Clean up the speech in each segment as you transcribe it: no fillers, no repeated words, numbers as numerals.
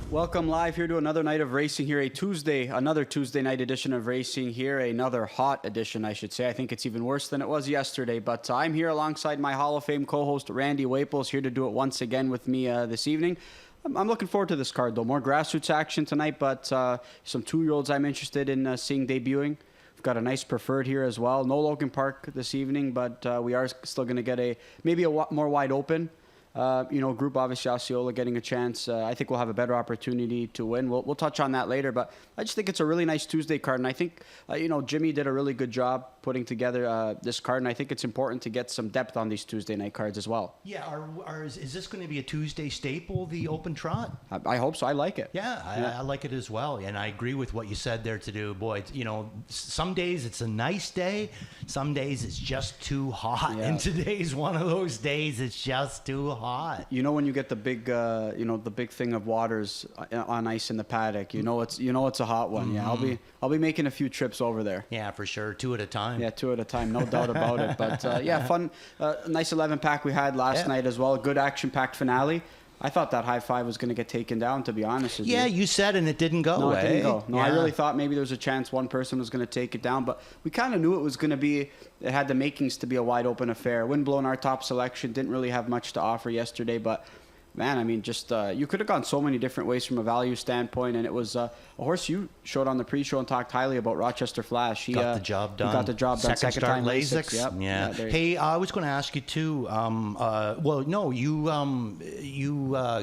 Welcome live here to another night of racing here, another Tuesday night edition of racing here, another hot edition, I should say. I think it's even worse than it was yesterday, but I'm here alongside my Hall of Fame co-host, Randy Waples, here to do it once again with me this evening. I'm looking forward to this card, though. More grassroots action tonight, but some 2-year-olds I'm interested in seeing debuting. We've got a nice preferred here as well. No Logan Park this evening, but we are still going to get maybe a more wide open group. Obviously, Osceola getting a chance. I think we'll have a better opportunity to win. We'll touch on that later, but I just think it's a really nice Tuesday card, and I think, Jimmy did a really good job putting together this card, and I think it's important to get some depth on these Tuesday night cards as well. Yeah, is this going to be a Tuesday staple, the open trot? I hope so. I like it. Yeah, I like it as well, and I agree with what you said there to do. Boy, some days it's a nice day, some days it's just too hot, and today's one of those days it's just too hot. When you get the big thing of waters on ice in the paddock, it's a hot one. Mm-hmm. Yeah, I'll be making a few trips over there. Yeah, for sure, 2 at a time. Yeah, 2 at a time, no doubt about it. But fun, nice 11-pack we had last night as well. A good action-packed finale. I thought that high five was going to get taken down, to be honest with you. Yeah, you said, and it didn't go. No, it didn't go. No, I really thought maybe there was a chance one person was going to take it down, but we kind of knew it was going to be, it had the makings to be a wide open affair. Windblown, our top selection, didn't really have much to offer yesterday, but man, I mean, just you could have gone so many different ways from a value standpoint, and it was a horse you showed on the pre-show and talked highly about, Rochester Flash. He got the job done. Got the job done. Second start time Lasix. Yep. Yeah. Hey, I was going to ask you too.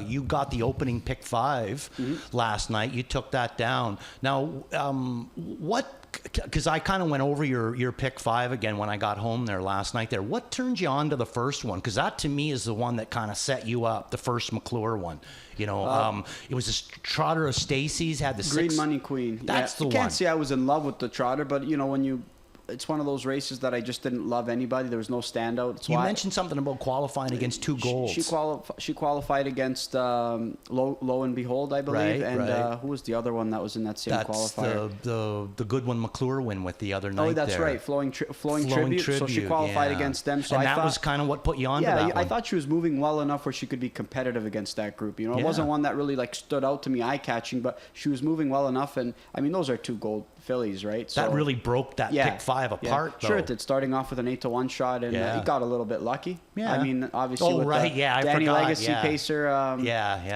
You got the opening pick 5 last night. You took that down. Now, what? Because I kind of went over your pick 5 again when I got home there last night there. What turned you on to the first one? Because that to me is the one that kind of set you up, the first McClure one. It was a trotter of Stacy's, had the Green Money Queen. That's the one. You can't say I was in love with the trotter, but it's one of those races that I just didn't love anybody. There was no standout. You mentioned something about qualifying against 2 golds. She qualified against Lo and Behold, I believe. Right. Who was the other one that was in that same qualifier? The good one McClure win with the other night. Oh, that's right. Flowing Tribute. So she qualified against them. So that was kind of what put you on to that one. I thought she was moving well enough where she could be competitive against that group. It wasn't one that really stood out to me eye-catching, but she was moving well enough. And, I mean, those are 2 gold Phillies, right? So, that really broke that pick 5 apart, though. Sure it did, starting off with an 8-1 shot, and he got a little bit lucky. Yeah. I mean, obviously with Danny Legacy Pacer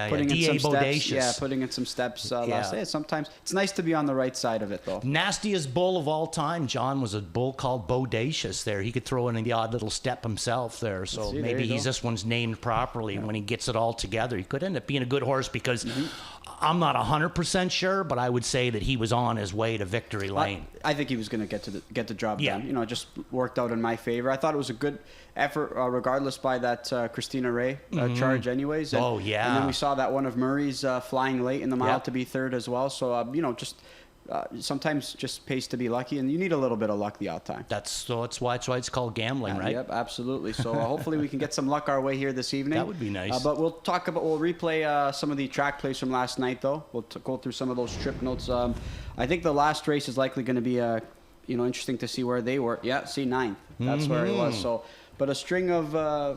putting in some steps. Putting in some steps last day. Sometimes it's nice to be on the right side of it, though. Nastiest bull of all time, John, was a bull called Bodacious there. He could throw in the odd little step himself there, so maybe this one's named properly when he gets it all together. He could end up being a good horse because I'm not 100% sure, but I would say that he was on his way to victory lane. I think he was going to get the job done. It just worked out in my favor. I thought it was a good effort, regardless by that Christina Ray charge, anyways. And, and then we saw that one of Murray's flying late in the mile to be third as well. So sometimes just pays to be lucky, and you need a little bit of luck the odd time. That's why it's called gambling, right? Yep, absolutely. So hopefully we can get some luck our way here this evening. That would be nice. But we'll replay some of the track plays from last night, though. We'll go through some of those trip notes. I think the last race is likely going to be interesting to see where they were. Yeah, see 9th. That's where it was. So. But a string of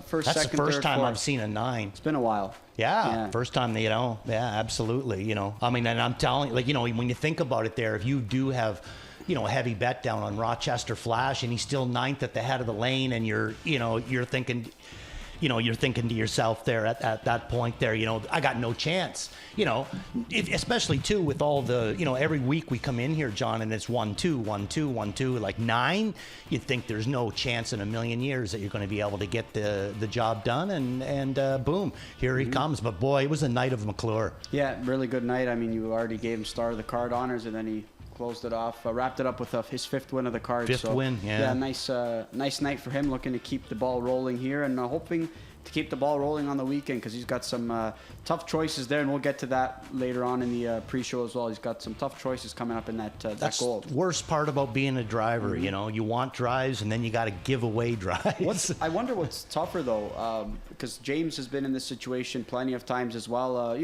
first, That's second, the first third, time fourth. I've seen a 9. It's been a while. Yeah, first time, absolutely, I mean, and I'm telling you, when you think about it there, if you do have, a heavy bet down on Rochester Flash and he's still 9th at the head of the lane and you're thinking, you're thinking to yourself there at that point there, I got no chance, especially too with all the, every week we come in here, John, and it's 1-2, 1-2, 1-2, like 9, you'd think there's no chance in a million years that you're going to be able to get the job done, and boom, here he comes. But boy, it was a night of McClure. Yeah, really good night. I mean, you already gave him star of the card honors, and then he closed it off, wrapped it up with his 5th win of the card. Fifth win, yeah. Yeah, nice night for him, looking to keep the ball rolling here, and hoping to keep the ball rolling on the weekend, because he's got some tough choices there, and we'll get to that later on in the pre-show as well. He's got some tough choices coming up in that gold. That's the worst part about being a driver, you want drives, and then you got to give away drives. I wonder what's tougher, though, because James has been in this situation plenty of times as well,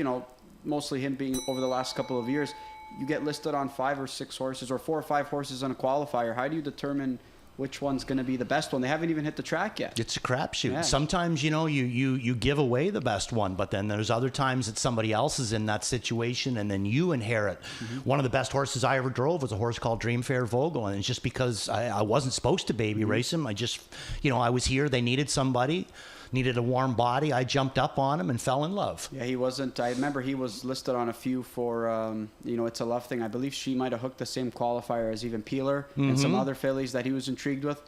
mostly him being over the last couple of years. You get listed on 5 or 6 horses, or 4 or 5 horses on a qualifier. How do you determine which one's going to be the best one. They haven't even hit the track yet. It's a crapshoot. Yeah. Sometimes, you give away the best one, but then there's other times that somebody else is in that situation, and then you inherit. One of the best horses I ever drove was a horse called Dreamfair Vogel, and it's just because I wasn't supposed to baby race him. I just, I was here. They needed somebody. Needed a warm body. I jumped up on him and fell in love. Yeah, he wasn't. I remember he was listed on a few for, It's a Love Thing. I believe she might have hooked the same qualifier as even Peeler and some other fillies that he was intrigued with.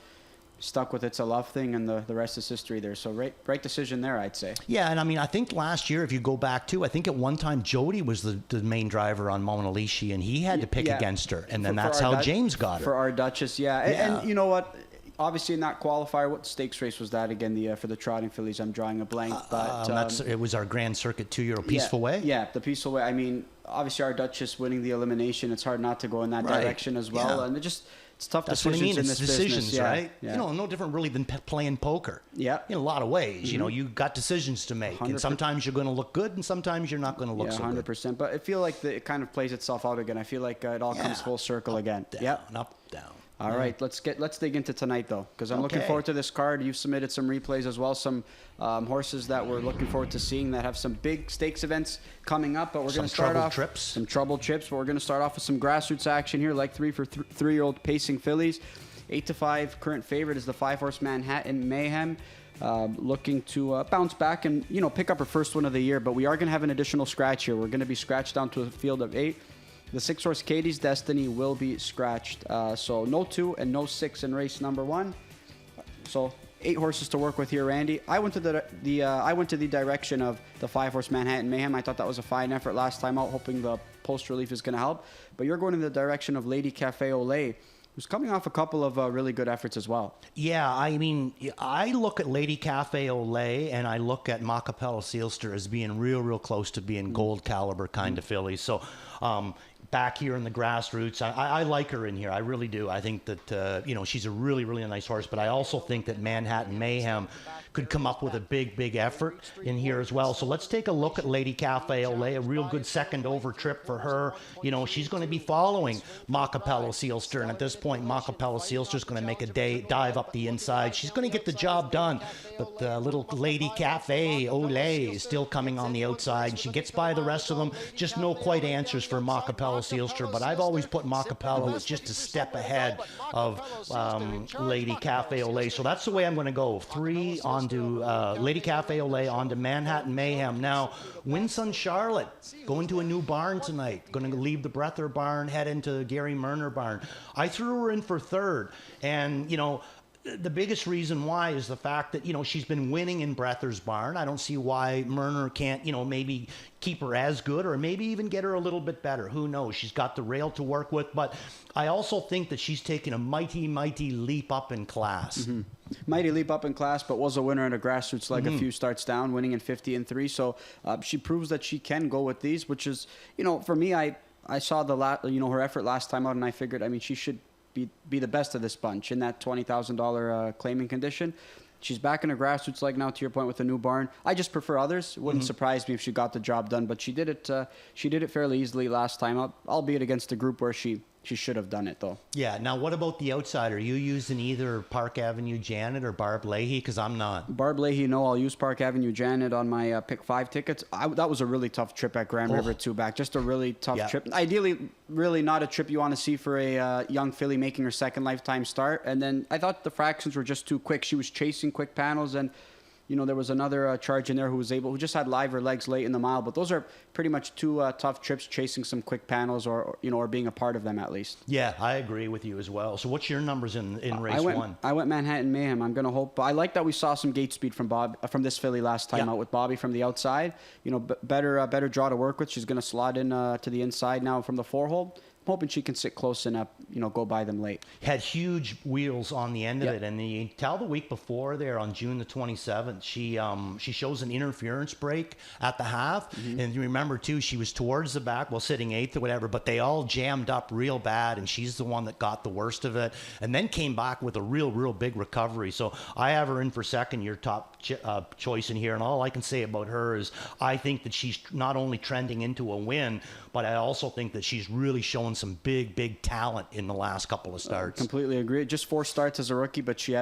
Stuck with It's a Love Thing, and the rest is history there. So right decision there, I'd say. Yeah, and I mean, I think last year, if you go back to, I think at one time Jody was the main driver on Mona Lisa, and he had to pick against her, and then that's how James got her. For our Duchess, yeah. And you know what? Obviously, in that qualifier, what stakes race was that again? For the trotting fillies, I'm drawing a blank. But it was our Grand Circuit 2-year Peaceful Way. Yeah, the Peaceful Way. I mean, obviously, our Duchess winning the elimination. It's hard not to go in that direction as well. And it's tough That's decisions what I mean. in It's this decisions, business. right? Yeah. No different really than playing poker. Yeah. In a lot of ways, you got decisions to make, and sometimes you're going to look good, and sometimes you're not going to look so good. 100%. But I feel like it kind of plays itself out again. I feel like it all comes full circle again. Up, down. All right, let's dig into tonight though, because I'm looking forward to this card. You've submitted some replays as well, some horses that we're looking forward to seeing that have some big stakes events coming up. But we're going to start off some trouble trips. But we're going to start off with some grassroots action here, like 3 for 3-year-old pacing fillies. 8-5 current favorite is the 5-horse Manhattan Mayhem. Looking to bounce back and pick up her first one of the year. But we are going to have an additional scratch here. We're going to be scratched down to a field of 8. The 6-horse Katie's Destiny will be scratched. So no 2 and no 6 in race number 1. So 8 horses to work with here, Randy. I went to the direction of the 5-horse Manhattan Mayhem. I thought that was a fine effort last time out, hoping the post relief is going to help. But you're going in the direction of Lady Cafe Olay, who's coming off a couple of really good efforts as well. Yeah, I mean, I look at Lady Cafe Olay and I look at Macapella Sealster as being real close to being gold caliber kind of fillies. So back here in the grassroots, I like her in here. I really do. I think that, she's a really nice horse, but I also think that Manhattan Mayhem could come up with a big effort in here as well. So let's take a look at Lady Cafe Olay, a real good second over trip for her. She's going to be following Macapella Sealster, and at this point, Macapella Sealster is going to make a dive up the inside. She's going to get the job done, but little Lady Cafe Olay is still coming on the outside. She gets by the rest of them. Just no quite answers for Macapella Sealster, but I've always put Macapella as just a step ahead of Lady Cafe Olay. So that's the way I'm going to go. 3 onto Lady Cafe Olay, onto Manhattan Mayhem. Now, Winsun Charlotte going to a new barn tonight. Going to leave the Breather barn, head into Gary Murner barn. I threw her in for 3rd, and the biggest reason why is the fact that, she's been winning in Breather's barn. I don't see why Murner can't, maybe keep her as good or maybe even get her a little bit better. Who knows? She's got the rail to work with, but I also think that she's taken a mighty leap up in class. Mighty leap up in class, but was a winner in a grassroots leg a few starts down, winning in 50-3. So she proves that she can go with these, which is, for me, I saw her effort last time out, and I figured, she should be the best of this bunch in that $20,000 claiming condition. She's back in a grassroots leg now, to your point, with a new barn. I just prefer others. It wouldn't surprise me if she got the job done, but she did it fairly easily last time out, albeit against a group where she should have done it, though. Yeah. Now, what about the outsider? Are you using either Park Avenue Janet or Barb Leahy? Because I'm not. Barb Leahy, no. I'll use Park Avenue Janet on my pick 5 tickets. That was a really tough trip at Grand River 2 back. Just a really tough trip. Ideally, really not a trip you want to see for a young filly making her second lifetime start. And then I thought the fractions were just too quick. She was chasing quick panels, and there was another charge in there who just had liver legs late in the mile. But those are pretty much 2 tough trips, chasing some quick panels or being a part of them at least. Yeah, I agree with you as well. So what's your numbers in race 1? I went Manhattan Mayhem. I'm going to hope. I like that we saw some gate speed from this filly last time out with Bobby from the outside. Better draw to work with. She's going to slot in to the inside now from the 4-hole. I'm hoping she can sit close and go by them late. Had huge wheels on the end of it, and you tell the week before there on June the 27th, she shows an interference break at the half, and you remember too, she was towards the back, sitting 8th or whatever, but they all jammed up real bad, and she's the one that got the worst of it, and then came back with a real big recovery. So I have her in for second, your top choice in here, and all I can say about her is I think that she's not only trending into a win, but I also think that she's really shown shown some big talent in the last couple of starts. Completely agree. Just 4 starts as a rookie, but she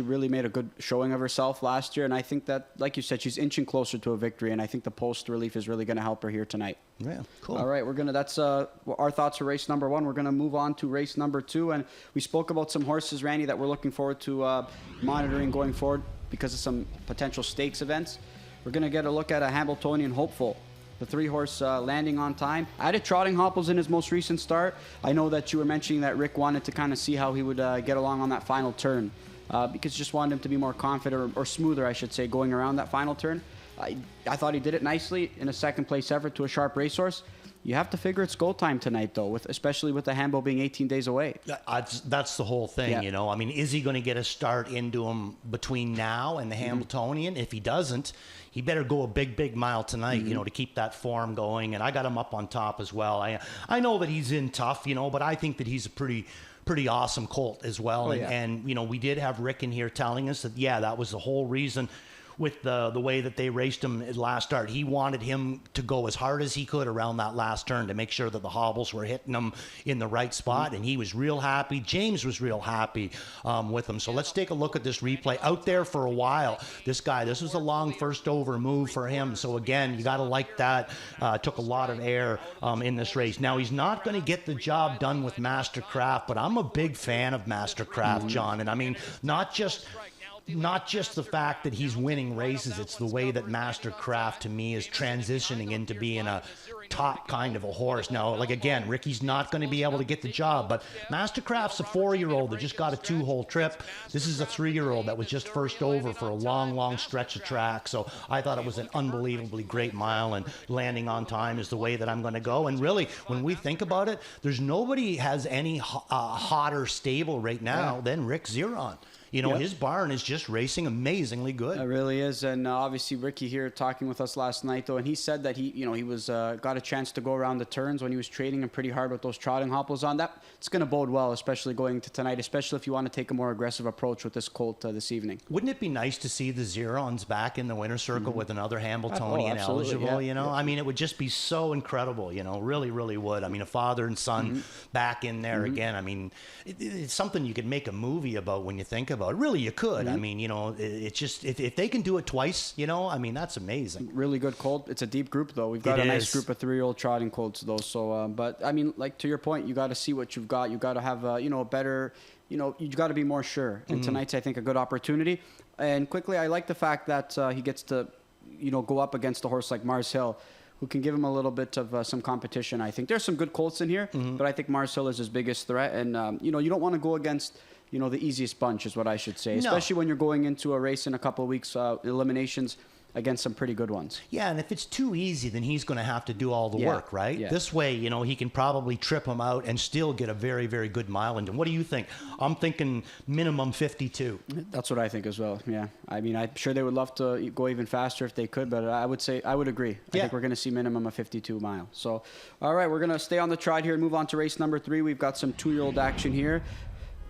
really made a good showing of herself last year. And I think that, like you said, she's inching closer to a victory. And I think the post relief is really going to help her here tonight. Yeah, cool. All right, that's our thoughts for race number 1. We're going to move on to race number 2. And we spoke about some horses, Randy, that we're looking forward to monitoring going forward because of some potential stakes events. We're going to get a look at a Hamiltonian Hopeful. The 3-horse landing on time. I had Trotting Hopples in his most recent start. I know that you were mentioning that Rick wanted to kind of see how he would get along on that final turn because just wanted him to be more confident or smoother, I should say, going around that final turn. I thought he did it nicely in a second-place effort to a sharp racehorse. You have to figure it's go time tonight, though, especially with the Hambo being 18 days away. That's the whole thing, Yeah. you know. I mean, is he going to get a start into him between now and the Hamiltonian? If he doesn't, he better go a big mile tonight, you know, to keep that form going. And I got him up on top as well. I know that he's in tough, you know, but I think that he's a pretty awesome colt as well. Oh, yeah. And, you know, we did have Rick in here telling us that, yeah, that was the whole reason with the way that they raced him at last start. He wanted him to go as hard as he could around that last turn to make sure that the hobbles were hitting him in the right spot, and he was real happy. James was real happy with him. So let's take a look at this replay. Out there for a while, this was a long first over move for him. So again, you got to like that. Took a lot of air in this race. Now, he's not going to get the job done with Mastercraft, but I'm a big fan of Mastercraft, John. And I mean, not just the fact that he's winning races, it's the way that Mastercraft to me is transitioning into being a top kind of a horse. Now, like again, Ricky's not going to be able to get the job, but Mastercraft's a 4-year-old that just got a 2-hole trip. This is a 3-year-old that was just first over for a long stretch of track. So I thought it was an unbelievably great mile, and landing on time is the way that I'm going to go. And really, when we think about it, there's nobody has any hotter stable right now than Rick Zeron. You know, his barn is just racing amazingly good. It really is. And obviously Ricky here talking with us last night, though, and he said that he was got a chance to go around the turns when he was trading him pretty hard with those Trotting Hopples on. That it's going to bode well, especially going to tonight, especially if you want to take a more aggressive approach with this colt this evening. Wouldn't it be nice to see the Zerons back in the winner's circle with another Hamiltonian eligible, you know? I mean, it would just be so incredible, you know, really would. I mean, a father and son back in there again. I mean, it's something you could make a movie about when you think about it. Really, you could. I mean, you know, it's just, if they can do it twice, you know, I mean, that's amazing. Really good colt. It's a deep group, though. We've got a nice group of 3-year-old trotting colts, though. So, but I mean, like to your point, you got to see what you've got. You got to have, you know, a better, you know, you got to be more sure. And tonight's, I think, a good opportunity. And quickly, I like the fact that he gets to, you know, go up against a horse like Mars Hill, who can give him a little bit of some competition. I think there's some good colts in here, but I think Mars Hill is his biggest threat. And, you know, you don't want to go against, you know, the easiest bunch is what I should say, especially when you're going into a race in a couple of weeks, eliminations against some pretty good ones. Yeah, and if it's too easy, then he's going to have to do all the work, right? Yeah. This way, you know, he can probably trip him out and still get a very, very good mile into him. What do you think? I'm thinking minimum 52. That's what I think as well, yeah. I mean, I'm sure they would love to go even faster if they could, but I would agree. I think we're going to see minimum of 52 mile. So, all right, we're going to stay on the trot here and move on to race number 3. We've got some 2-year-old action here.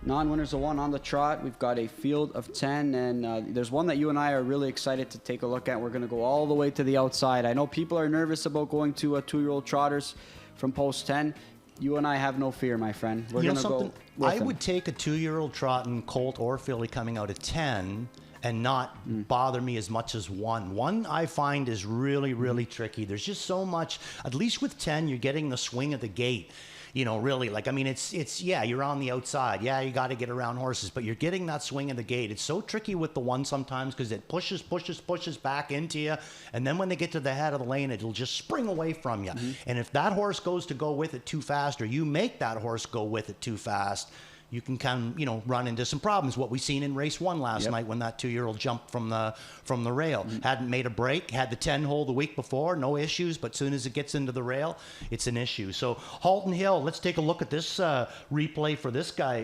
Non-winners of 1 on the trot. We've got a field of 10, and there's one that you and I are really excited to take a look at. We're going to go all the way to the outside. I know people are nervous about going to 2-year-old trotters from post 10. You and I have no fear, my friend. We're going to go with I would take a 2-year-old trotting colt or filly coming out of 10 and not bother me as much as 1. 1 I find is really tricky. There's just so much. At least with 10, you're getting the swing of the gate. You know, really, like, I mean, it's yeah, you're on the outside. Yeah, you got to get around horses, but you're getting that swing of the gate. It's so tricky with the 1 sometimes because it pushes back into you. And then when they get to the head of the lane, it'll just spring away from you. And if that horse goes to go with it too fast, or you make that horse go with it too fast, you can kind of, you know, run into some problems. What we seen in race 1 last night when that 2-year-old jumped from the rail. Hadn't made a break, had the 10-hole the week before, no issues, but soon as it gets into the rail, it's an issue. So Halton Hill, let's take a look at this replay for this guy,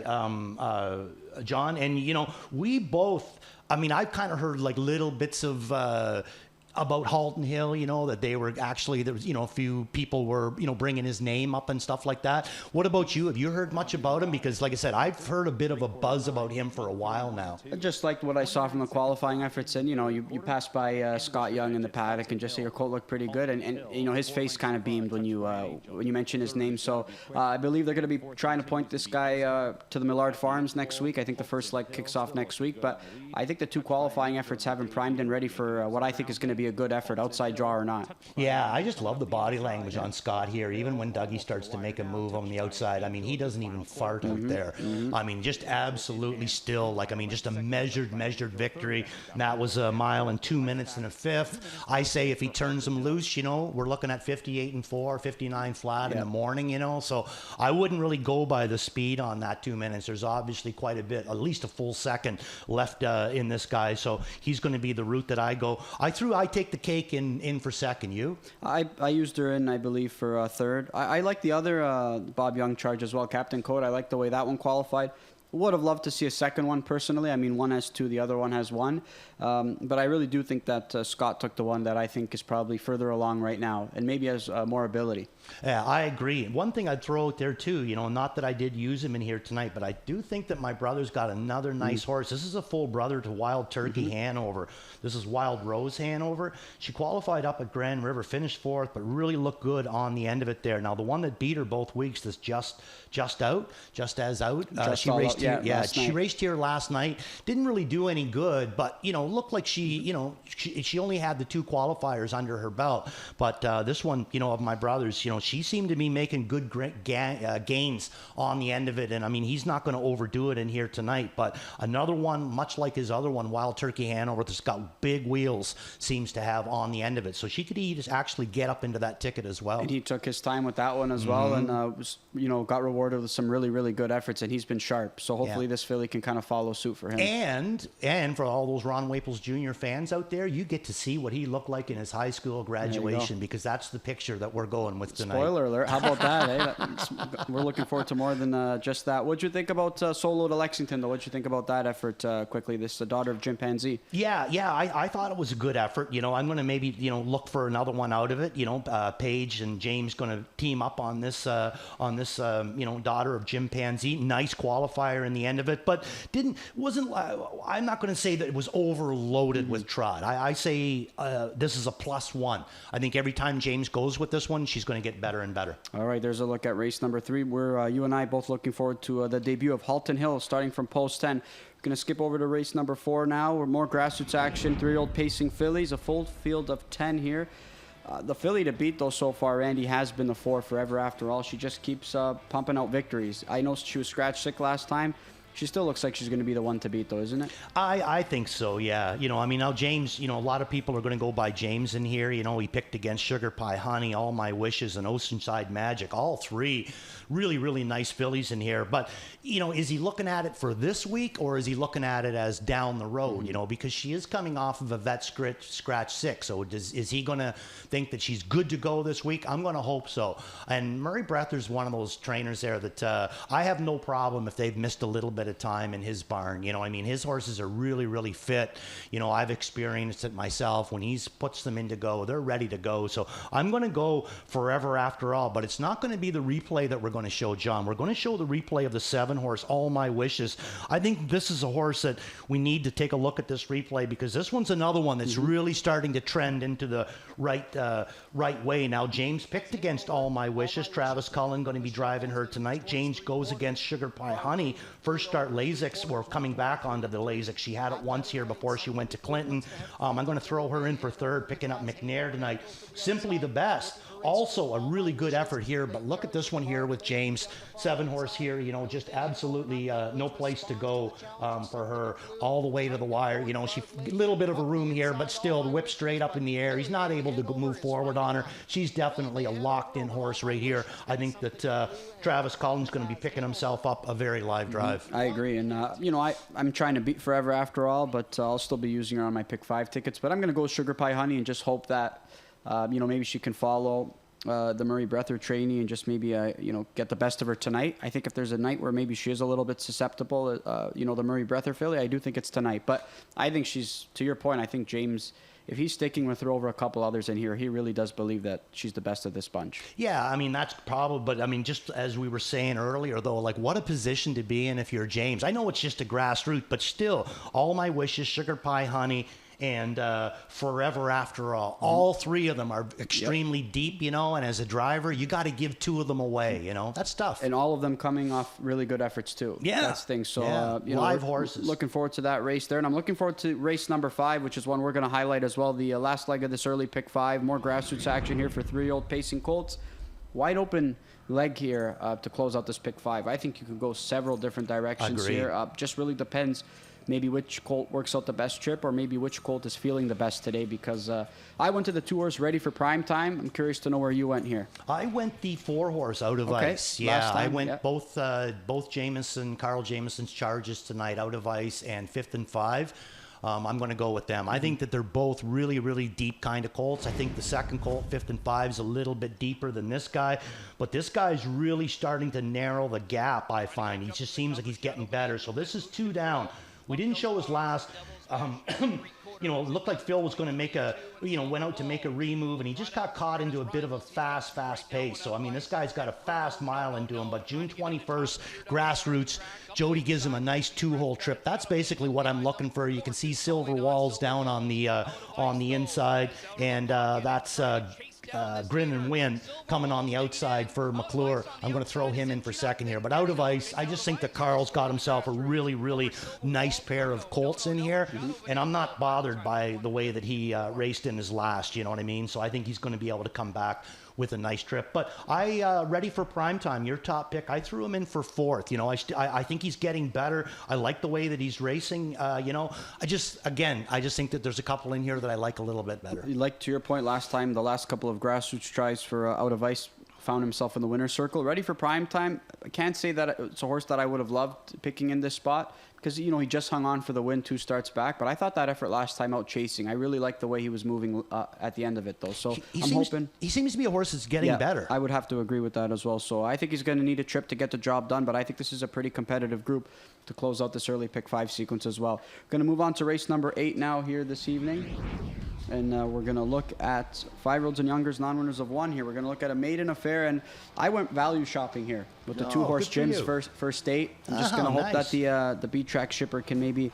John. And, you know, we both, I mean, I've kind of heard like little bits of about Halton Hill, that they were actually, there was, a few people were, bringing his name up and stuff like that. What about you? Have you heard much about him? Because like I said, I've heard a bit of a buzz about him for a while now. I just liked what I saw from the qualifying efforts, and you pass by Scott Young in the paddock and just say your colt looked pretty good, and his face kind of beamed when you mentioned his name. So I believe they're going to be trying to point this guy to the Millard Farms next week. I think the first leg kicks off next week, but I think the two qualifying efforts have him primed and ready for what I think is going to be a good effort, outside draw or not. Yeah, I just love the body language on Scott here. Even when Dougie starts to make a move on the outside, I mean, he doesn't even fart out there. I mean, just absolutely still, just a measured victory. And that was a mile and 2 minutes and a fifth. I say if he turns him loose, we're looking at 58 and 4, 59 flat in the morning, So I wouldn't really go by the speed on that 2 minutes. There's obviously quite a bit, at least a full second left in this guy. So he's going to be the route that I go. I take the cake in for second. You? I used her in, I believe, for third. I like the other Bob Young charge as well, Captain Code. I like the way that one qualified. Would have loved to see a second one personally. I mean, one has two, the other one has one. But I really do think that Scott took the one that I think is probably further along right now and maybe has more ability. Yeah, I agree. One thing I'd throw out there too, not that I did use him in here tonight, but I do think that my brother's got another nice horse. This is a full brother to Wild Turkey Hanover. This is Wild Rose Hanover. She qualified up at Grand River, finished fourth, but really looked good on the end of it there. Now, the one that beat her both weeks is just out. She raced here last night. Didn't really do any good, but looked like she only had the two qualifiers under her belt. But this one, of my brother's, she seemed to be making good gains on the end of it. And I mean, he's not going to overdo it in here tonight. But another one, much like his other one, Wild Turkey Hanover, that's got big wheels, seems to have on the end of it. So she could just actually get up into that ticket as well. And he took his time with that one as well, and got rewarded with some really, really good efforts. And he's been sharp. So hopefully this filly can kind of follow suit for him. And for all those Ron Waples Jr. fans out there, you get to see what he looked like in his high school graduation, because that's the picture that we're going with tonight. Spoiler alert. How about that, We're looking forward to more than just that. What'd you think about Solo to Lexington, though? What'd you think about that effort quickly? This is the daughter of Chimpanzee. Yeah, I thought it was a good effort. I'm going to maybe, look for another one out of it. Paige and James going to team up on this, daughter of Chimpanzee. Nice qualifier in the end of it, but I'm not going to say that it was overloaded with trot. I say this is a +1. I think every time James goes with this one, she's going to get better and better. All right, there's a look at race number 3. We're you and I both looking forward to the debut of Halton Hill starting from post 10. We're going to skip over to race number 4 now. We're more grassroots action, 3-year-old pacing fillies, a full field of 10 here. The filly to beat, though, so far, Randy, has been the 4 forever after all. She just keeps pumping out victories. I know she was scratch sick last time. She still looks like she's going to be the one to beat, though, isn't it? I think so, yeah. Now James, a lot of people are going to go by James in here. He picked against Sugar Pie Honey, All My Wishes, and Oceanside Magic. All 3 really, really nice fillies in here. But, is he looking at it for this week, or is he looking at it as down the road, because she is coming off of a vet scratch 6. So is he going to think that she's good to go this week? I'm going to hope so. And Murray Breather's one of those trainers there that I have no problem if they've missed a little bit of time in his barn. His horses are really, really fit. I've experienced it myself. When he puts them in to go, they're ready to go. So I'm going to go forever after all, but it's not going to be the replay that we're going to show, John. We're going to show the replay of the 7-horse, All My Wishes. I think this is a horse that we need to take a look at this replay, because this one's another one that's really starting to trend into the right way. Now, James picked against All My Wishes. Travis Cullen going to be driving her tonight. James goes against Sugar Pie Honey. First start Lasix. We're coming back onto the Lasix. She had it once here before she went to Clinton. I'm going to throw her in for third, picking up McNair tonight. Simply the Best. Also a really good effort here, but look at this one here with James. 7-horse here, just absolutely no place to go for her all the way to the wire. She a little bit of a room here, but still the whip straight up in the air. He's not able to move forward on her. She's definitely a locked-in horse right here. I think that Travis Cullen's going to be picking himself up a very live drive. I agree, and I'm trying to beat Forever after all, but I'll still be using her on my pick 5 tickets. But I'm going to go Sugar Pie Honey and just hope that maybe she can follow the Murray Breather trainee and just maybe, get the best of her tonight. I think if there's a night where maybe she is a little bit susceptible, the Murray Breather filly, I do think it's tonight. But I think she's, to your point, I think James if he's sticking with her over a couple others in here, he really does believe that she's the best of this bunch. Yeah, I mean, that's probably, but I mean, just as we were saying earlier, though, like what a position to be in if you're James. I know it's just a grassroots, but still, all my wishes, sugar pie, honey, and Forever After All 3 of them are extremely deep, you know, and as a driver, you got to give 2 of them away, you know, that's tough. And all of them coming off really good efforts too. Yeah. That's the thing. So, you know, live horses. Looking forward to that race there. And I'm looking forward to race number 5, which is one we're going to highlight as well. The last leg of this early pick 5, more grassroots action here for 3-year-old Pacing Colts. Wide open leg here to close out this pick 5. I think you can go several different directions here. Just really depends maybe which colt works out the best trip, or maybe which colt is feeling the best today, because I went to the 2-horse Ready for Prime Time. I'm curious to know where you went here. I went the 4-horse Out of Ice. Yeah, last time, I went both Carl Jamieson's charges tonight, Out of Ice and 5th and 5. I'm going to go with them. I think that they're both really, really deep kind of colts. I think the second colt, 5th and 5, is a little bit deeper than this guy, but this guy's really starting to narrow the gap, I find. He just seems like he's getting better. So this is 2 down. We didn't show his last. You know, it looked like Phil was going to make went out to make a remove, and he just got caught into a bit of a fast pace. So, I mean, this guy's got a fast mile into him, but June 21st, grassroots, Jody gives him a nice 2-hole trip. That's basically what I'm looking for. You can see silver walls down on the inside, and that's Grin and Win coming on the outside for McClure. I'm going to throw him in for second here. But Out of Ice, I just think that Carl's got himself a really, really nice pair of colts in here. And I'm not bothered by the way that he raced in his last, you know what I mean? So I think he's going to be able to come back with a nice trip. But Ready for Prime Time, your top pick, I threw him in for 4th. You know, I think he's getting better. I like the way that he's racing. You know, I just think that there's a couple in here that I like a little bit better. Like, to your point last time, the last couple of grassroots tries for Out of Ice found himself in the winner's circle. Ready for Prime Time, I can't say that it's a horse that I would have loved picking in this spot, because, you know, he just hung on for the win 2 starts back. But I thought that effort last time out chasing, I really liked the way he was moving at the end of it, though. So I'm hoping. He seems to be a horse that's getting better. I would have to agree with that as well. So I think he's going to need a trip to get the job done, but I think this is a pretty competitive group to close out this early pick 5 sequence as well. Going to move on to race number 8 now here this evening. And we're going to look at 5-year-olds and youngers, non-winners of 1 here. We're going to look at a maiden affair, and I went value shopping here with the 2-horse Jim's first 8. I'm just going to hope that the Btrack shipper can maybe,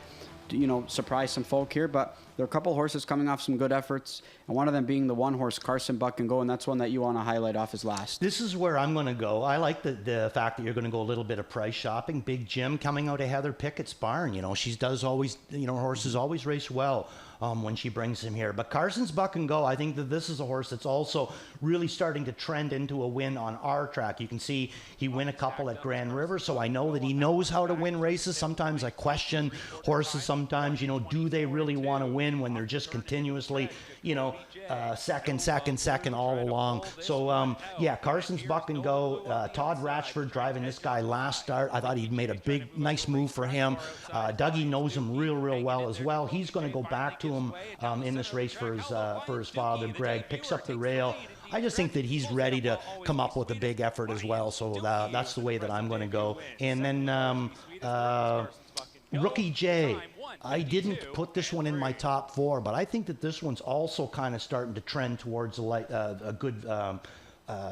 you know, surprise some folk here. But there are a couple horses coming off some good efforts, and one of them being the 1-horse Carson Buck and Go, and that's one that you want to highlight off his last. This is where I'm going to go. I like the fact that you're going to go a little bit of price shopping. Big Jim coming out of Heather Pickett's barn. You know, she does always, you know, horses always race well when she brings him here. But Carson's Buck and Go, I think that this is a horse that's also really starting to trend into a win on our track. You can see he win a couple at Grand River, so I know that he knows how to win races. Sometimes I question horses sometimes, you know, do they really want to win when they're just continuously, you know, second all along. So, yeah, Carson's Buck and Go. Todd Ratchford driving this guy last start. I thought he'd made a nice move for him. Dougie knows him real well as well. He's going to go back to him in this race for his father, Greg. Picks up the rail. I just think that he's ready to come up with a big effort as well. So that's the way that I'm going to go. And then Rookie J. I didn't put this one in my top 4, but I think that this one's also kind of starting to trend towards a good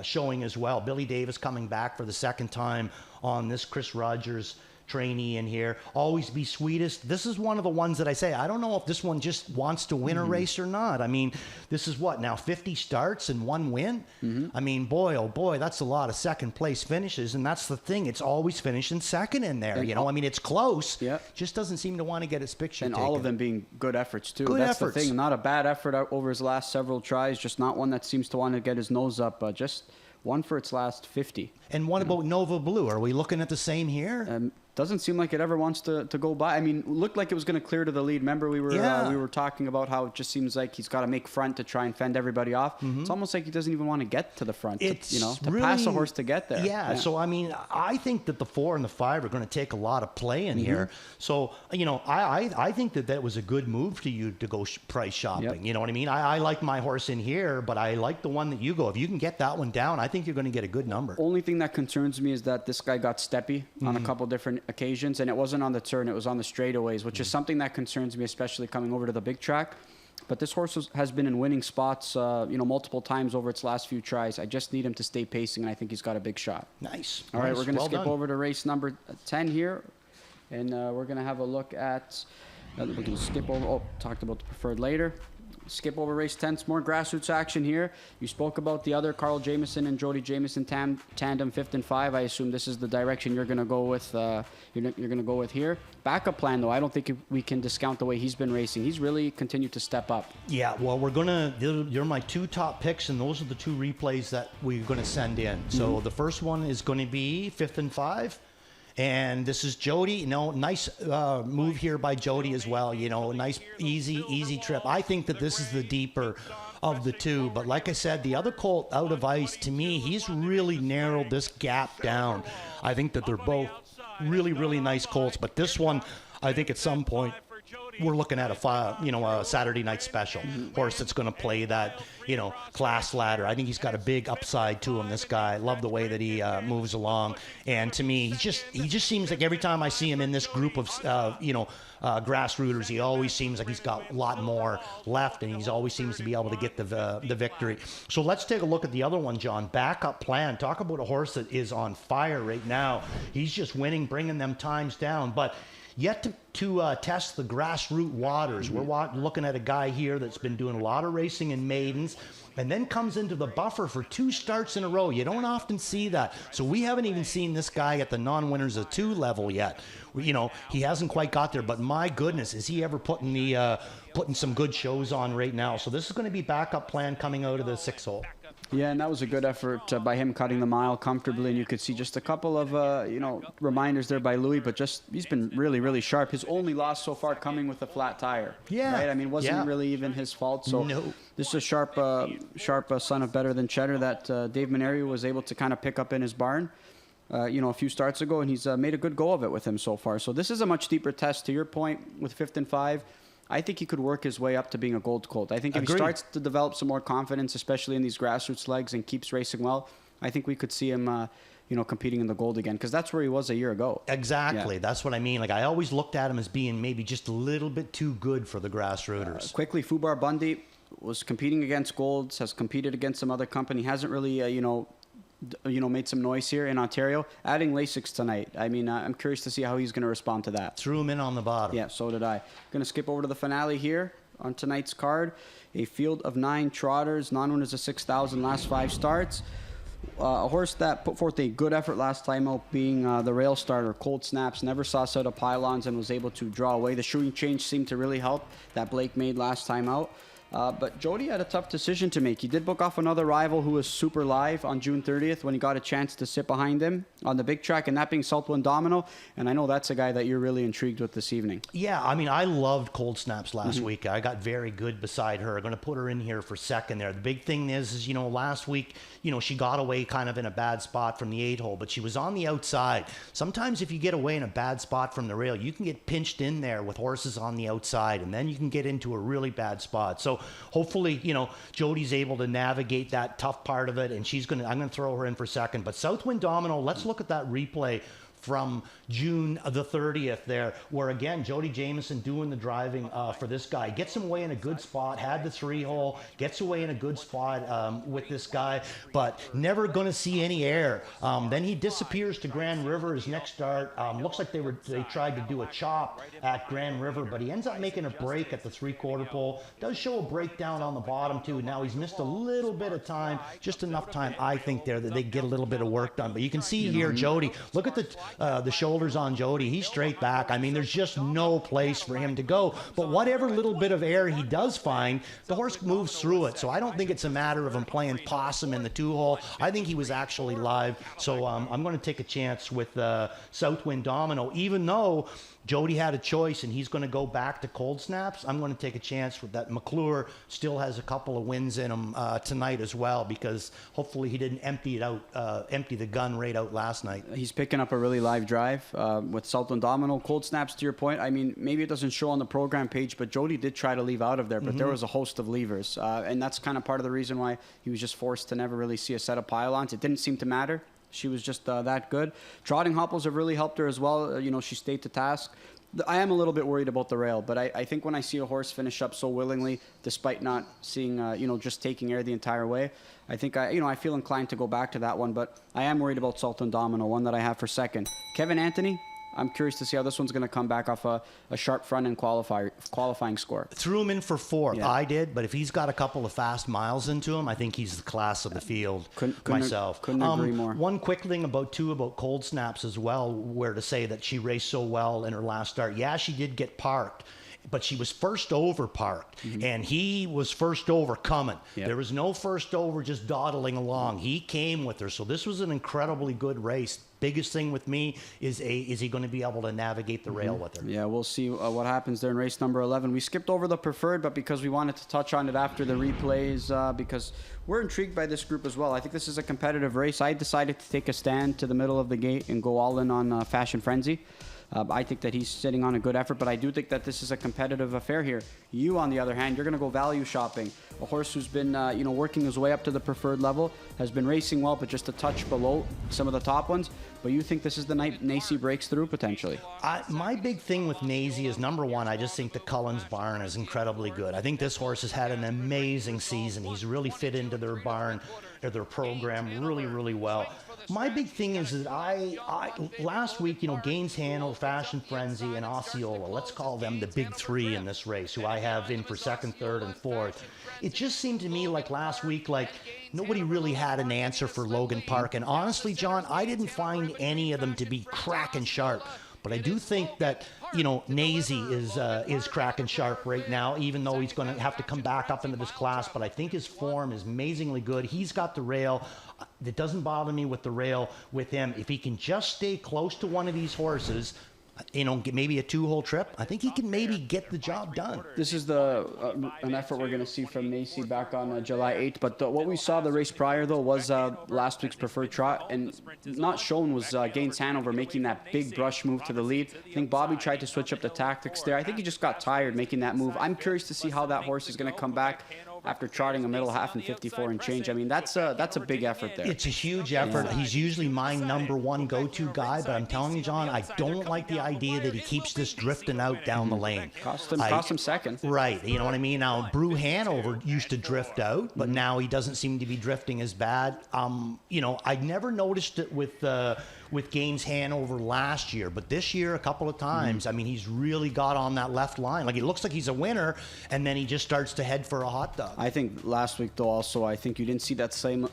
showing as well. Billy Davis coming back for the second time on this Chris Rogers trainee in here. Always Be Sweetest. This is one of the ones that I say, I don't know if this one just wants to win a race or not. I mean, this is what, now 50 starts and 1 win? I mean, boy, oh boy, that's a lot of second place finishes, and that's the thing. It's always finishing second in there, you know? I mean, it's close. Just doesn't seem to want to get its picture taken. And all of them being good efforts, too. That's the thing. Not a bad effort over his last several tries, just not one that seems to want to get his nose up, just one for its last 50. And what about Nova Blue? Are we looking at the same here? Doesn't seem like it ever wants to go by. I mean, looked like it was going to clear to the lead. Remember, we were talking about how it just seems like he's got to make front to try and fend everybody off. It's almost like he doesn't even want to get to the front, to pass a horse to get there. Yeah, so I mean, I think that the 4 and the 5 are going to take a lot of play in here. So, you know, I think that was a good move to you to go price shopping. You know what I mean? I like my horse in here, but I like the one that you go. If you can get that one down, I think you're going to get a good number. Only thing that concerns me is that this guy got steppy on a couple different occasions, and it wasn't on the turn, it was on the straightaways, which is something that concerns me, especially coming over to the big track. But this horse has been in winning spots, multiple times over its last few tries. I just need him to stay pacing, and I think he's got a big shot. Nice. All right, Nice. we're going to Well skip done. over to race number 10 here, and we're going to have a look at. We're going to skip over. Oh, talked about the preferred later. Skip over race 10. Some more grassroots action here. You spoke about the other Carl Jamieson and Jody Jamieson tandem 5th and 5. I assume this is the direction you're going to go with. You're going to go with here. Backup plan though, I don't think we can discount the way he's been racing. He's really continued to step up. Yeah, well, you're my 2 top picks, and those are the 2 replays that we're going to send in. So the first one is going to be 5th and 5. And this is Jody. Nice move here by Jody as well. Nice, easy trip. I think that this is the deeper of the 2. But like I said, the other colt Out of Ice, to me, he's really narrowed this gap down. I think that they're both really, really nice colts. But this one, I think at some point, we're looking at a Saturday night special horse that's going to play that, class ladder. I think he's got a big upside to him. This guy, love the way that he moves along. And to me, he just seems like every time I see him in this group of, grassrooters, he always seems like he's got a lot more left, and he always seems to be able to get the victory. So let's take a look at the other one, John. Backup plan. Talk about a horse that is on fire right now. He's just winning, bringing them times down, but yet to test the grassroots waters. We're looking at a guy here that's been doing a lot of racing in maidens, and then comes into the buffer for 2 starts in a row. You don't often see that. So we haven't even seen this guy at the non-winners of 2 level yet. He hasn't quite got there, but my goodness, is he ever putting some good shows on right now. So this is going to be backup plan coming out of the 6 hole. Yeah, and that was a good effort by him cutting the mile comfortably, and you could see just a couple of reminders there by Louis, but he's been really, really sharp. His only loss so far coming with a flat tire. Yeah. Right? I mean, wasn't really even his fault. So this is a sharp son of Better Than Cheddar that Dave Maneri was able to kind of pick up in his barn. A few starts ago, and he's made a good go of it with him so far. So this is a much deeper test. To your point, with 5th and 5, I think he could work his way up to being a gold colt. I think if he starts to develop some more confidence, especially in these grassroots legs, and keeps racing well, I think we could see him, competing in the gold again, because that's where he was a year ago. Exactly. Yeah. That's what I mean. Like, I always looked at him as being maybe just a little bit too good for the grassrooters. Quickly, Fubar Bundy was competing against golds, has competed against some other company, hasn't really, made some noise here in Ontario. Adding Lasix tonight. I mean, I'm curious to see how he's going to respond to that. Threw him in on the bottom. Yeah, so did I. Going to skip over to the finale here on tonight's card. A field of 9 trotters, non-winners of 6,000, last 5 starts. A horse that put forth a good effort last time out, being the rail starter, Cold Snaps. Never saw set of pylons and was able to draw away. The shoeing change seemed to really help that Blake made last time out. But Jody had a tough decision to make. He did book off another rival who was super live on June 30th when he got a chance to sit behind him on the big track, and that being Southwind Domino. And I know that's a guy that you're really intrigued with this evening. Yeah, I mean, I loved Cold Snaps last week. I got very good beside her. I'm going to put her in here for second there. The big thing is last week, she got away kind of in a bad spot from the 8 hole, but she was on the outside. Sometimes if you get away in a bad spot from the rail, you can get pinched in there with horses on the outside, and then you can get into a really bad spot. So hopefully, Jody's able to navigate that tough part of it, and I'm going to throw her in for second. But Southwind Domino, let's look at that replay from June the 30th there, where again, Jody Jamieson doing the driving for this guy. Gets him away in a good spot, had the 3 hole, gets away in a good spot with this guy, but never going to see any air. Then he disappears to Grand River, his next start. Looks like they tried to do a chop at Grand River, but he ends up making a break at the 3/4 pole. Does show a breakdown on the bottom too. Now he's missed a little bit of time, just enough time, I think, there that they get a little bit of work done. But you can see here, Jody, look at the shoulders on Jody. He's straight back. I mean, there's just no place for him to go. But whatever little bit of air he does find, the horse moves through it. So I don't think it's a matter of him playing possum in the 2 hole. I think he was actually live. So I'm going to take a chance with Southwind Domino, even though Jody had a choice and he's going to go back to Cold Snaps. I'm going to take a chance with that. McClure still has a couple of wins in him tonight as well, because hopefully he didn't empty the gun right out last night. He's picking up a really live drive with Southwind Domino. Cold Snaps, to your point, I mean, maybe it doesn't show on the program page, but Jody did try to leave out of there, but there was a host of levers. And that's kind of part of the reason why he was just forced to never really see a set of pylons. It didn't seem to matter. She was just that good. Trotting hopples have really helped her as well. She stayed to task. I am a little bit worried about the rail, but I think when I see a horse finish up so willingly, despite not seeing, just taking air the entire way, I think I feel inclined to go back to that one. But I am worried about Southwind Domino, one that I have for second. Kevin Anthony, I'm curious to see how this one's going to come back off a sharp front end qualifying score. Threw him in for fourth. Yeah. I did, but if he's got a couple of fast miles into him, I think he's the class of the field myself. Couldn't agree more. One quick thing about Cold Snaps as well, where to say that she raced so well in her last start. Yeah, she did get parked, but she was first over parked, and he was first over coming. Yep. There was no first over just dawdling along. He came with her, so this was an incredibly good race. Biggest thing with me is he going to be able to navigate the rail with her? Yeah, we'll see what happens there in race number 11. We skipped over the preferred, but because we wanted to touch on it after the replays, because we're intrigued by this group as well. I think this is a competitive race. I decided to take a stand to the middle of the gate and go all in on Fashion Frenzy. I think that he's sitting on a good effort, but I do think that this is a competitive affair here. You, on the other hand, you're going to go value shopping. A horse who's been, working his way up to the preferred level, has been racing well, but just a touch below some of the top ones. But you think this is the night Naisy breaks through, potentially? My big thing with Naisy is, number one, I just think the Cullen's barn is incredibly good. I think this horse has had an amazing season. He's really fit into their barn, or their program, really, really well. My big thing is that I last week, Gaines Hanover, Fashion Frenzy, and Osceola, let's call them the big three in this race, who I have in for second, third, and fourth. It just seemed to me like last week, nobody really had an answer for Logan Park. And honestly, John, I didn't find any of them to be cracking sharp. But I do think that, Naisy is cracking sharp right now, even though he's going to have to come back up into this class. But I think his form is amazingly good. He's got the rail. It doesn't bother me with the rail with him. If he can just stay close to one of these horses, maybe a two-hole trip, I think he can maybe get the job done. This is an effort we're going to see from Naisy back on July 8th. But what we saw the race prior, though, was last week's preferred trot. And not shown was Gaines Hanover making that big brush move to the lead. I think Bobby tried to switch up the tactics there. I think he just got tired making that move. I'm curious to see how that horse is going to come back after trotting a middle half in 54 and change. I mean, that's a big effort there. It's a huge effort. Yeah. He's usually my number one go-to guy, but I'm telling you, John, I don't like the idea that he keeps this drifting out down the lane. Cost him second. Right. You know what I mean? Now, Brew Hanover used to drift out, but now he doesn't seem to be drifting as bad. I never noticed it with Gaines Hanover last year, but this year a couple of times, I mean, he's really got on that left line. It looks like he's a winner, and then he just starts to head for a hot dog. I think last week, though, also, I think you didn't see that same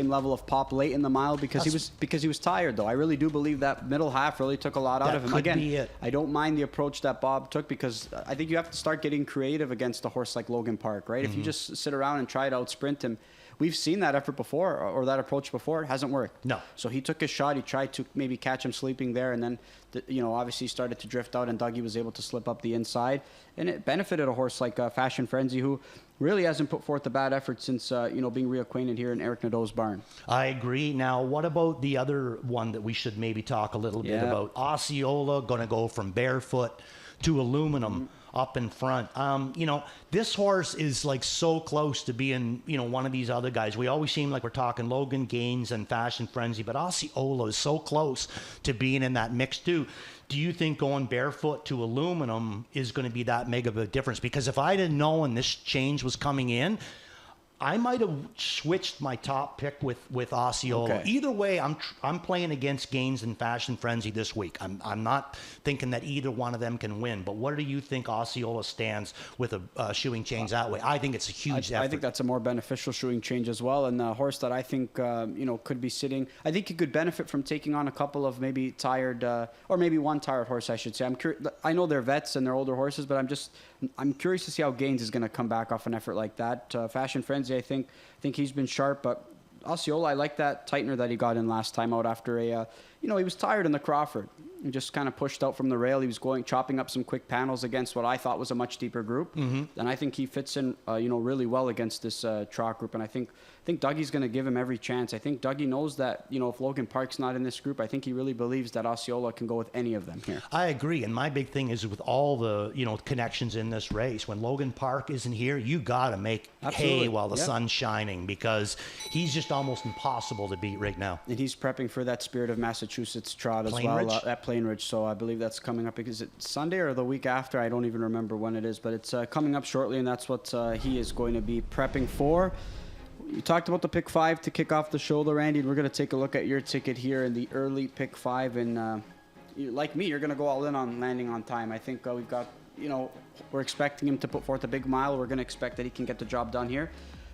level of pop late in the mile because he was tired, though. I really do believe that middle half really took a lot out of him. Again, be it. I don't mind the approach that Bob took because I think you have to start getting creative against a horse like Logan Park, right? If you just sit around and try to outsprint him, we've seen that effort before, or that approach before. It hasn't worked. No. So he took his shot. He tried to maybe catch him sleeping there, and then, obviously started to drift out, and Dougie was able to slip up the inside. And it benefited a horse like Fashion Frenzy, who really hasn't put forth a bad effort since, being reacquainted here in Eric Nadeau's barn. I agree. Now, what about the other one that we should maybe talk a little bit about? Osceola going to go from barefoot to aluminum. Up in front. This horse is so close to being, one of these other guys. We always seem like we're talking Logan Gaines and Fashion Frenzy, but Osceola is so close to being in that mix too. Do you think going barefoot to aluminum is going to be that big of a difference? Because if I didn't know when this change was coming in, I might have switched my top pick with Osceola. Okay. Either way, I'm playing against Gaines and Fashion Frenzy this week. I'm not thinking that either one of them can win. But what do you think Osceola stands with a shoeing change that way? I think it's a huge effort. I think that's a more beneficial shoeing change as well. And the horse that I think could be sitting, I think he could benefit from taking on a couple of maybe tired, or maybe one tired horse, I should say. I know they're vets and they're older horses, but I'm curious to see how Gaines is going to come back off an effort like that. Fashion Frenzy, I think he's been sharp, but Osceola, I like that tightener that he got in last time out after he was tired in the Crawford. He just kind of pushed out from the rail. He was chopping up some quick panels against what I thought was a much deeper group. And I think he fits in, really well against this trot group. And I think Dougie's going to give him every chance. I think Dougie knows that, if Logan Park's not in this group, I think he really believes that Osceola can go with any of them here. I agree. And my big thing is with all the, connections in this race, when Logan Park isn't here, you got to make hay while the sun's shining, because he's just almost impossible to beat right now. And he's prepping for that Spirit of Massachusetts Massachusetts trot as Plain well Ridge? at Plain Ridge. So I believe that's coming up. Is it Sunday or the week after? I don't even remember when it is, but it's coming up shortly, and that's what he is going to be prepping for. You talked about the pick 5 to kick off the show, though, Randy. We're going to take a look at your ticket here in the early pick 5, and like me, you're going to go all in on landing on time. I think we've got, we're expecting him to put forth a big mile. We're going to expect that he can get the job done here.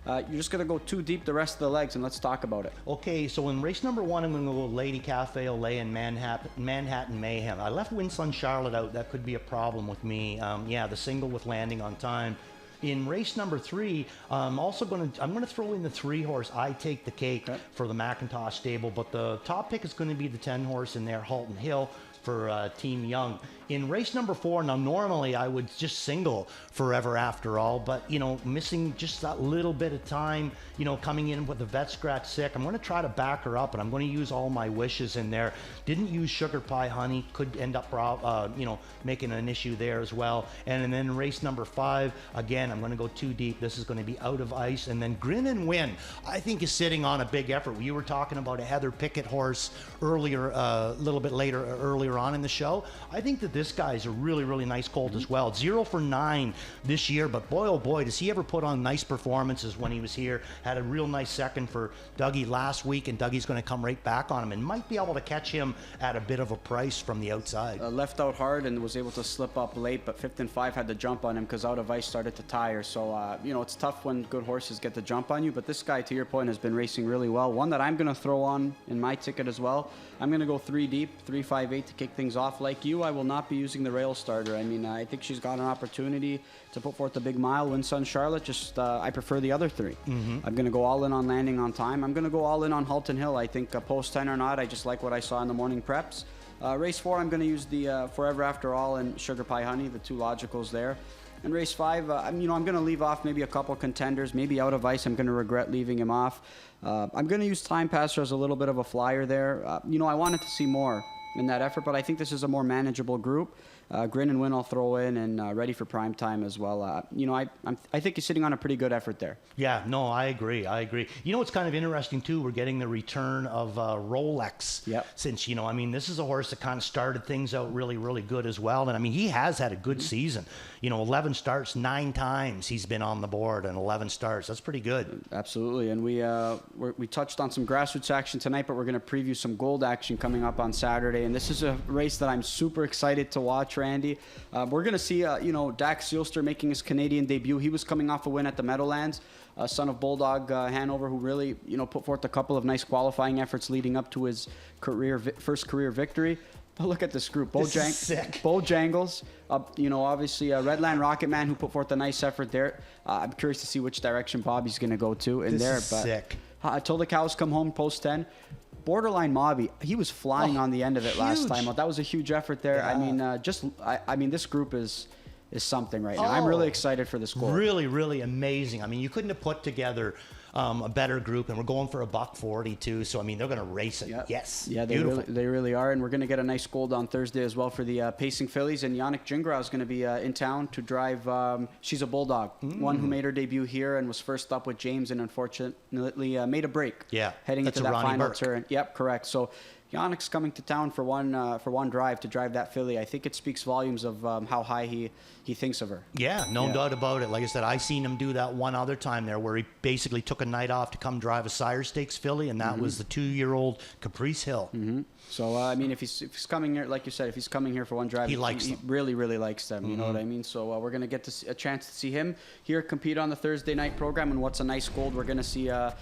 You're just going to go too deep the rest of the legs, and let's talk about it. Okay, so in race number 1, I'm going to go Lady Cafe Olay and Manhattan Mayhem. I left Win Sun Charlotte out. That could be a problem with me. The single with landing on time. In race number 3, I'm going to throw in the 3-horse I Take the Cake for the McIntosh stable, but the top pick is going to be the 10-horse in there, Halton Hill, for Team Young. In race number 4, now normally I would just single Forever After All, but missing just that little bit of time, coming in with the vet scratch sick, I'm going to try to back her up, and I'm going to use all my wishes in there. Didn't use Sugar Pie Honey, could end up making an issue there as well. And then in race number 5, again, I'm going to go too deep. This is going to be Out of Ice, and then Grin and Win, I think, is sitting on a big effort. You were talking about a Heather Pickett horse earlier, a little bit earlier on in the show. I think that this guy is a really, really nice colt as well. 0 for 9 this year, but boy, oh boy, does he ever put on nice performances when he was here. Had a real nice second for Dougie last week, and Dougie's going to come right back on him and might be able to catch him at a bit of a price from the outside. Left out hard and was able to slip up late, but 5th and 5 had to jump on him because Out of Ice started to tire. So, it's tough when good horses get the jump on you, but this guy, to your point, has been racing really well. One that I'm going to throw on in my ticket as well. I'm going to go 3 deep, 3-5-8 to kick things off. Like you, I will not be using the rail starter. I mean, I think she's got an opportunity to put forth a big mile. Win Sun Charlotte, I prefer the other 3. I'm going to go all in on landing on time. I'm going to go all in on Halton Hill. I think post 10 or not, I just like what I saw in the morning preps. Race 4, I'm going to use the Forever After All and Sugar Pie Honey, the 2 logicals there. In race 5, I'm going to leave off maybe a couple contenders, maybe Out of Ice. I'm going to regret leaving him off. I'm going to use Time Passer as a little bit of a flyer there. I wanted to see more in that effort, but I think this is a more manageable group. Grin and Win I'll throw in, and ready for prime time as well. I think he's sitting on a pretty good effort there. Yeah, no, I agree. It's kind of interesting too. We're getting the return of Rolex. Yep. Since this is a horse that kind of started things out really, really good as well. And he has had a good season. 11 starts, 9 times he's been on the board, and 11 starts. That's pretty good. Absolutely. And we touched on some grassroots action tonight, but we're going to preview some gold action coming up on Saturday. And this is a race that I'm super excited to watch, Randy. We're going to see, Dax Sealster making his Canadian debut. He was coming off a win at the Meadowlands, son of Bulldog Hanover, who really, put forth a couple of nice qualifying efforts leading up to his first career victory. But look at this group. Bojangles, obviously Redland Rocket Man, who put forth a nice effort there. I'm curious to see which direction Bobby's going to go to in there. Sick. Till the Cows Come Home, post 10. Borderline Mobby, he was flying on the end of it last time out. That was a huge effort there. Yeah. This group is something right now. I'm really excited for this score. Really, really amazing. You couldn't have put together a better group, and we're going for $140 too. So they're going to race it. Yep. Yes. Yeah, they really are, and we're going to get a nice gold on Thursday as well for the Pacing Phillies. And Yannick Gingras is going to be in town to drive. She's a Bulldog, one who made her debut here and was first up with James, and unfortunately made a break. Yeah, heading into that final Burke. turn. Yep, correct. So Yannick's coming to town for one drive to drive that filly. I think it speaks volumes of how high he thinks of her. Yeah, no doubt about it. Like I said, I seen him do that one other time there where he basically took a night off to come drive a Sire Stakes filly, and that was the 2-year-old Caprice Hill. So, if he's coming here, like you said, if he's coming here for one drive, he really, really likes them. You know what I mean? So we're going to get a chance to see him here compete on the Thursday night program. And what's a nice gold, we're going to see, I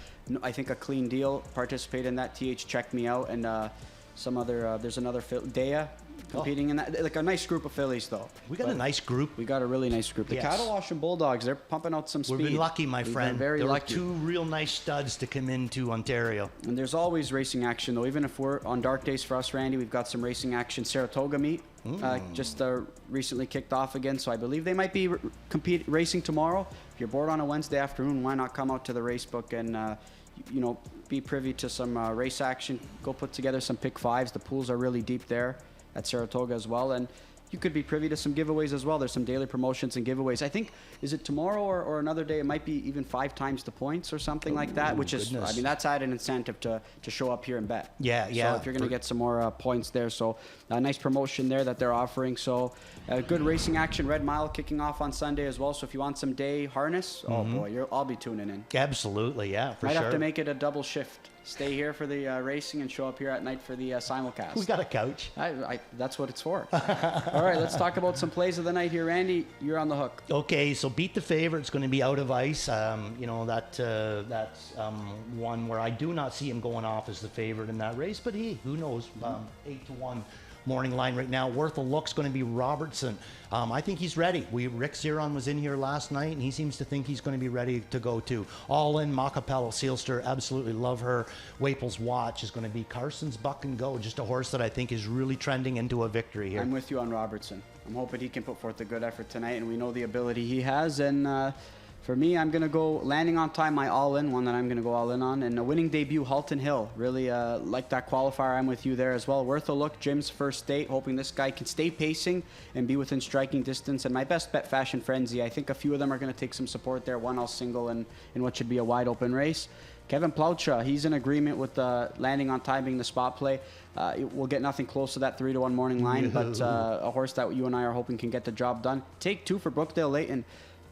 think, a clean deal participate in that. TH Check Me Out, and some other, there's another Dea competing in that. Like a nice group of fillies, though. We got a nice group. We got a really nice group. The Cattle Wash and Bulldogs, they're pumping out some speed. We've been lucky, my friend. Very there lucky. Were 2 real nice studs to come into Ontario. And there's always racing action, though. Even if we're on dark days for us, Randy, we've got some racing action. Saratoga meet just recently kicked off again, so I believe they might be racing tomorrow. If you're bored on a Wednesday afternoon, why not come out to the race book and be privy to some race action. Go put together some pick 5s. The pools are really deep there at Saratoga as well. And you could be privy to some giveaways as well. There's some daily promotions and giveaways. I think, is it tomorrow or another day? It might be even 5 times the points or something like that, which is, goodness. I mean, that's added incentive to show up here and bet. Yeah. So if you're going to get some more points there. So a nice promotion there that they're offering. So good racing action. Red Mile kicking off on Sunday as well. So if you want some day harness, oh boy, I'll be tuning in. Absolutely, yeah, for Might sure. have to make it a double shift. Stay here for the racing and show up here at night for the simulcast. We got a couch. That's what it's for. All right, let's talk about some plays of the night here. Randy, you're on the hook. Okay, so Beat the Favorite's going to be out of ice. That's one where I do not see him going off as the favorite in that race, but who knows? 8-1 morning line right now. Worth a look's going to be Robertson. I think he's ready. Rick Ziron was in here last night, and he seems to think he's going to be ready to go too. All in, Macapello, Sealster, absolutely love her. Waples Watch is going to be Carson's Buck and Go, just a horse that I think is really trending into a victory here. I'm with you on Robertson. I'm hoping he can put forth a good effort tonight, and we know the ability he has. And for me, I'm going to go Landing on Time, my all-in, one that I'm going to go all-in on. And a winning debut, Halton Hill. Really like that qualifier. I'm with you there as well. Worth a look, Jim's first date. Hoping this guy can stay pacing and be within striking distance. And my best bet, Fashion Frenzy. I think a few of them are going to take some support there. One all single in what should be a wide-open race. Kevin Plaucha, he's in agreement with Landing on Time being the spot play. We'll get nothing close to that 3-1 morning line, but a horse that you and I are hoping can get the job done. Take 2 for Brookdale Leighton.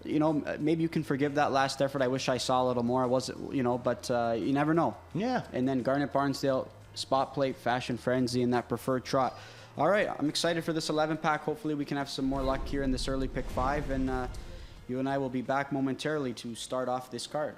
Maybe you can forgive that last effort. I wish I saw a little more. But you never know. Yeah. And then Garnet Barnsdale, spot plate, Fashion Frenzy, and that preferred trot. All right, I'm excited for this 11-pack. Hopefully we can have some more luck here in this early pick 5, and you and I will be back momentarily to start off this card.